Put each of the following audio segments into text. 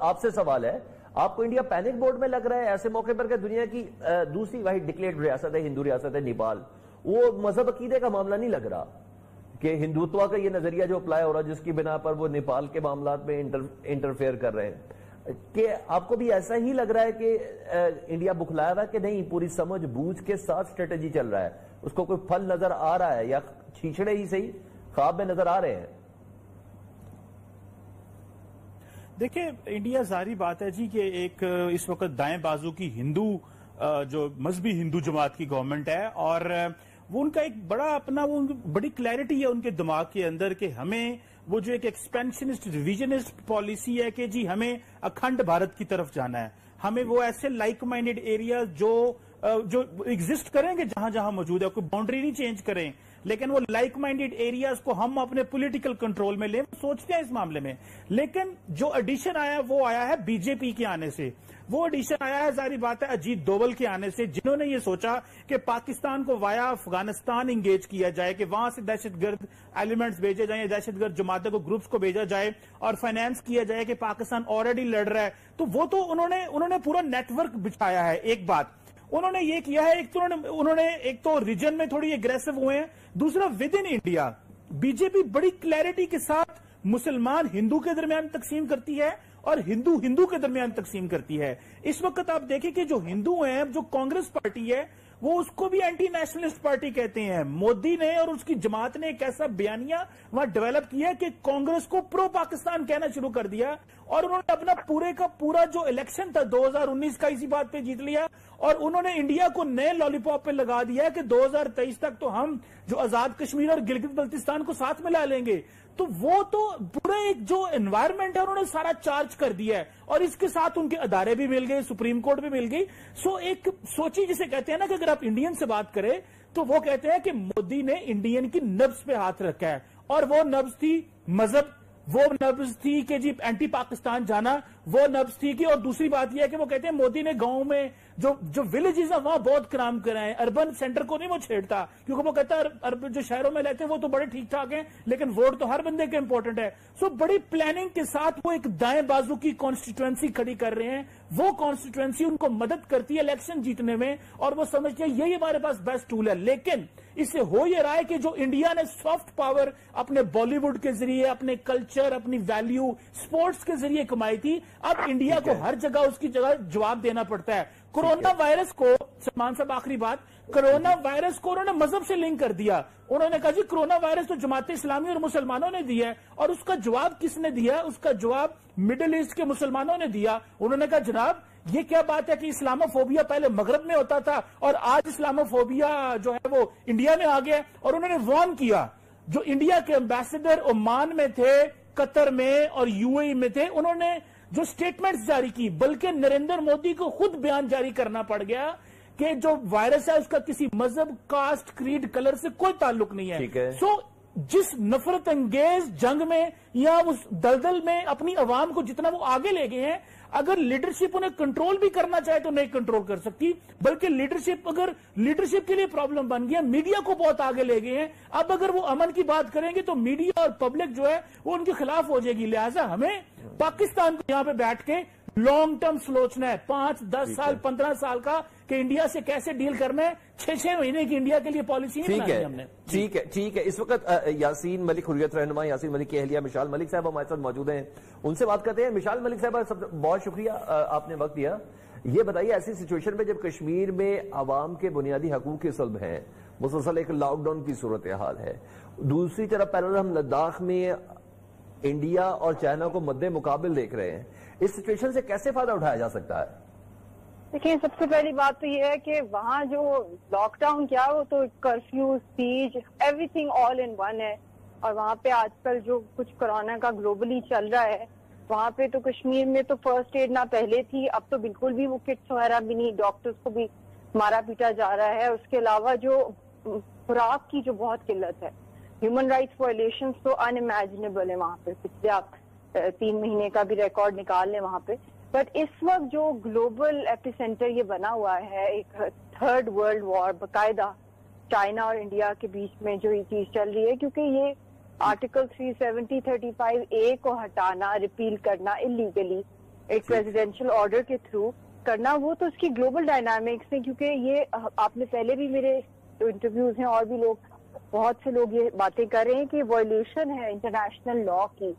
آپ سے سوال ہے، آپ کو انڈیا پینک بورڈ میں لگ رہا ہے ایسے موقع پر کہ دنیا کی دوسری واحد ڈکلیئرڈ ریاست ہے، ہندو ریاست ہے نیپال، وہ مذہب عقیدے کا معاملہ نہیں لگ رہا کہ ہندوتوا کا یہ نظریہ جو اپلائی ہو رہا ہے جس کی بنا پر وہ نیپال کے معاملات میں انٹرفیئر کر رہے ہیں، کہ آپ کو بھی ایسا ہی لگ رہا ہے کہ انڈیا بکھلایا ہوا ہے کہ نہیں پوری سمجھ بوجھ کے ساتھ اسٹریٹجی چل رہا ہے، اس کو کوئی پھل نظر آ رہا ہے یا چھیچڑے ہی صحیح خواب میں نظر آ رہے ہیں؟ دیکھیں انڈیا ظاہری بات ہے جی کہ ایک اس وقت دائیں بازو کی ہندو جو مذہبی ہندو جماعت کی گورنمنٹ ہے، اور وہ ان کا ایک بڑا اپنا وہ بڑی کلیئرٹی ہے ان کے دماغ کے اندر کہ ہمیں وہ جو ایک ایکسپینشنسٹ ریویژنسٹ پالیسی ہے کہ جی ہمیں اکھنڈ بھارت کی طرف جانا ہے، ہمیں وہ ایسے لائک مائنڈڈ ایریاز جو ایگزسٹ کریں گے جہاں جہاں موجود ہے، کوئی باؤنڈری نہیں چینج کریں، لیکن وہ لائک مائنڈڈ ایریاز کو ہم اپنے پولیٹیکل کنٹرول میں لیں، سوچتے ہیں اس معاملے میں۔ لیکن جو ایڈیشن آیا ہے وہ آیا ہے بی جے پی کے آنے سے، وہ ایڈیشن آیا ہے ظاہری بات ہے اجیت دوول کے آنے سے، جنہوں نے یہ سوچا کہ پاکستان کو وایا افغانستان انگیج کیا جائے، کہ وہاں سے دہشت گرد ایلیمنٹس بھیجے جائیں، دہشت گرد جماعتوں کو گروپس کو بھیجا جائے اور فائنانس کیا جائے کہ پاکستان آلریڈی لڑ رہا ہے۔ تو وہ تو انہوں نے پورا نیٹ ورک بچھایا ہے۔ ایک بات انہوں نے یہ کیا ہے، ایک تو ریجن میں تھوڑی اگریسو ہوئے ہیں، دوسرا with in India B J P بڑی کلیئرٹی کے ساتھ مسلمان ہندو کے درمیان تقسیم کرتی ہے اور ہندو ہندو کے درمیان تقسیم کرتی ہے۔ اس وقت آپ دیکھیں کہ جو ہندو ہیں، جو کانگریس پارٹی ہے وہ اس کو بھی اینٹی نیشنلسٹ پارٹی کہتے ہیں۔ مودی نے اور اس کی جماعت نے ایک ایسا بیانیہ وہاں ڈیولپ کیا کہ کانگریس کو پرو پاکستان کہنا شروع کر دیا، اور انہوں نے اپنا پورے کا پورا جو الیکشن تھا 2019 کا اسی بات پہ جیت لیا، اور انہوں نے انڈیا کو نئے لالی پاپ پہ لگا دیا ہے کہ 2023 تک تو ہم جو آزاد کشمیر اور گلگت بلتستان کو ساتھ ملا لیں گے۔ تو وہ تو پورا ایک جو انوائرمنٹ ہے انہوں نے سارا چارج کر دیا ہے، اور اس کے ساتھ ان کے ادارے بھی مل گئے، سپریم کورٹ بھی مل گئی۔ سو ایک سوچی جسے کہتے ہیں نا کہ اگر آپ انڈین سے بات کریں تو وہ کہتے ہیں کہ مودی نے انڈین کی نبض پہ ہاتھ رکھا ہے، اور وہ نبض تھی مذہب، وہ نبض تھی کہ جی اینٹی پاکستان جانا، وہ نبض تھی کہ، اور دوسری بات یہ ہے کہ وہ کہتے ہیں مودی نے گاؤں میں جو ولیجز ہیں وہاں بہت کرام کرائے، اربن سینٹر کو نہیں وہ چھیڑتا، کیونکہ وہ کہتا ہے جو شہروں میں رہتے ہیں وہ تو بڑے ٹھیک ٹھاک ہیں لیکن ووٹ تو ہر بندے کے امپورٹنٹ ہے۔ سو بڑی پلاننگ کے ساتھ وہ ایک دائیں بازو کی کانسٹیٹوئنسی کھڑی کر رہے ہیں، وہ کانسٹیٹوئنسی ان کو مدد کرتی ہے الیکشن جیتنے میں، اور وہ سمجھتے ہیں یہی ہمارے پاس بیسٹ ٹول ہے۔ لیکن اس سے ہو یہ رہا ہے کہ جو انڈیا نے سافٹ پاور اپنے بالی ووڈ کے ذریعے، اپنے کلچر، اپنی ویلیو، سپورٹس کے ذریعے کمائی تھی، اب انڈیا کو ہر جگہ اس کی جگہ جواب دینا پڑتا ہے۔ کورونا وائرس کو، سلمان صاحب آخری بات، کورونا وائرس کو انہوں نے مذہب سے لنک کر دیا۔ انہوں نے کہا جی کورونا وائرس تو جماعت اسلامی اور مسلمانوں نے دیا ہے، اور اس کا جواب کس نے دیا ہے؟ اس کا جواب مڈل ایسٹ کے مسلمانوں نے دیا۔ انہوں نے کہا جناب یہ کیا بات ہے کہ اسلاموفوبیا پہلے مغرب میں ہوتا تھا اور آج اسلاموفوبیا جو ہے وہ انڈیا میں آ گیا، اور انہوں نے وارن کیا۔ جو انڈیا کے ایمبیسڈر عمان میں تھے، قطر میں اور یو اے ای میں تھے، انہوں نے جو سٹیٹمنٹس جاری کی، بلکہ نریندر مودی کو خود بیان جاری کرنا پڑ گیا کہ جو وائرس ہے اس کا کسی مذہب، کاسٹ، کریڈ، کلر سے کوئی تعلق نہیں ہے۔ سو جس نفرت انگیز جنگ میں یا اس دلدل میں اپنی عوام کو جتنا وہ آگے لے گئے ہیں، اگر لیڈرشپ انہیں کنٹرول بھی کرنا چاہے تو نہیں کنٹرول کر سکتی، بلکہ لیڈرشپ اگر لیڈرشپ کے لیے پرابلم بن گیا، میڈیا کو بہت آگے لے گئے ہیں۔ اب اگر وہ امن کی بات کریں گے تو میڈیا اور پبلک جو ہے وہ ان کے خلاف ہو جائے گی۔ لہٰذا ہمیں پاکستان کو یہاں پہ بیٹھ کے لانگ ٹرم سوچنا ہے، 5، 10 سال، 15 سال کا، کہ انڈیا سے کیسے ڈیل کرنا ہے۔ 6 مہینے کی انڈیا کے لیے پالیسی نہیں بنانی ہم نے۔ ٹھیک ہے۔ اس وقت یاسین ملک، حریت رہنما یاسین ملک کی اہلیہ مشال ملک صاحب ہمارے ساتھ موجود ہیں، ان سے بات کرتے ہیں۔ مشال ملک صاحب بہت شکریہ آپ نے وقت دیا۔ یہ بتائیے ایسی سچویشن میں جب کشمیر میں عوام کے بنیادی حقوق کے سلب ہیں، مسلسل ایک لاک ڈاؤن کی صورتحال ہے، دوسری طرف پیرل ہم لداخ میں انڈیا اور چائنا کو مد مقابل دیکھ رہے ہیں، اس سچویشن سے کیسے فائدہ اٹھایا جا سکتا ہے؟ دیکھیں سب سے پہلی بات تو یہ ہے کہ وہاں جو لاک ڈاؤن کیا وہ تو curfew, siege, everything all in one ہے، اور وہاں پہ آج کل جو کچھ کورونا کا گلوبلی چل رہا ہے، وہاں پہ تو کشمیر میں تو فرسٹ ایڈ نہ پہلے تھی، اب تو بالکل بھی وہ کٹس وغیرہ بھی نہیں، ڈاکٹرز کو بھی مارا پیٹا جا رہا ہے۔ اس کے علاوہ جو خوراک کی جو بہت قلت ہے، ہیومن رائٹس وائلیشنز تو ان امیجنیبل ہے وہاں پہ، پچھلے آپ 3 مہینے کا بھی ریکارڈ نکال لیں وہاں پہ۔ بٹ اس وقت جو گلوبل ایپی سینٹر یہ بنا ہوا ہے، ایک 3rd ورلڈ وار باقاعدہ چائنا اور انڈیا کے بیچ میں جو یہ چیز چل رہی ہے، کیونکہ یہ آرٹیکل 370 35A کو ہٹانا، ریپیل کرنا اللیگلی ایک پریزیڈینشل آرڈر کے تھرو کرنا، وہ تو اس کی گلوبل ڈائنامکس ہے، کیونکہ یہ آپ نے پہلے بھی میرے انٹرویوز ہیں اور بھی لوگ بہت سے لوگ یہ باتیں کر رہے ہیں کہ وائلیشن ہے انٹرنیشنل لا کی،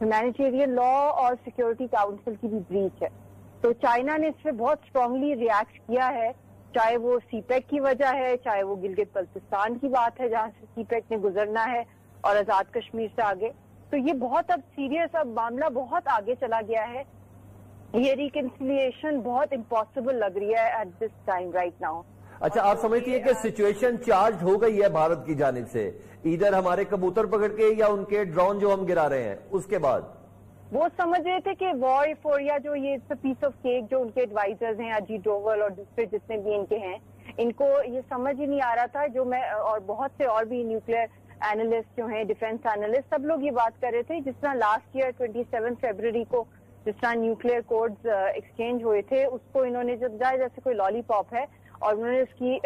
ہیومینیٹیرین لا اور سیکورٹی کاؤنسل کی بھی بریچ ہے. تو چائنا نے اس پہ بہت اسٹرانگلی ریئیکٹ کیا ہے، چاہے وہ سی پیک کی وجہ ہے، چاہے وہ گلگت بلتستان کی بات ہے جہاں سے سی پیک نے گزرنا ہے اور آزاد کشمیر سے آگے. تو یہ بہت اب سیریس، اب معاملہ بہت آگے چلا گیا ہے. یہ ریکنسیلیشن بہت امپاسبل لگ رہی ہے at this time right now. اچھا، آپ سمجھتی ہیں کہ سچویشن چارج ہو گئی ہے بھارت کی جانب سے، ادھر ہمارے کبوتر پکڑ کے یا ان کے ڈرون جو ہم گرا رہے ہیں اس کے بعد؟ وہ سمجھ رہے تھے کہ وار ایفوریا جو یہ پیس آف کیک جو ان کے ایڈوائزرز ہیں اجیت ڈوول اور دوسرے جتنے بھی ان کے ہیں، ان کو یہ سمجھ ہی نہیں آ رہا تھا. جو میں اور بہت سے اور بھی نیوکلیئر اینالسٹ جو ہیں، ڈیفینس اینالسٹ، سب لوگ یہ بات کر رہے تھے جس طرح لاسٹ ایئر 27 فیبروری کو جس طرح نیوکلیئر کوڈز ایکسچینج ہوئے تھے، اس کو انہوں نے جب جیسے کوئی لالی پاپ ہے اور انہوں نے اس کی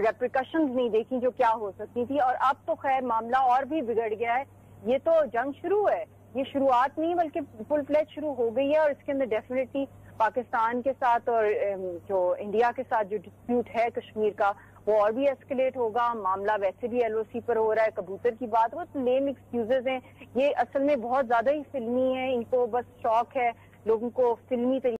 ریپریکشنز نہیں دیکھی جو کیا ہو سکتی تھی. اور اب تو خیر معاملہ اور بھی بگڑ گیا ہے. یہ تو جنگ شروع ہے، یہ شروعات نہیں بلکہ فل فلیج شروع ہو گئی ہے، اور اس کے اندر ڈیفینیٹلی پاکستان کے ساتھ اور جو انڈیا کے ساتھ جو ڈسپیوٹ ہے کشمیر کا وہ اور بھی ایسکلیٹ ہوگا. معاملہ ویسے بھی ایل او سی پر ہو رہا ہے. کبوتر کی بات بہت لیم ایکسکیوزز ہیں، یہ اصل میں بہت زیادہ ہی فلمی ہیں. ان کو بس شوق ہے لوگوں کو فلمی طریقے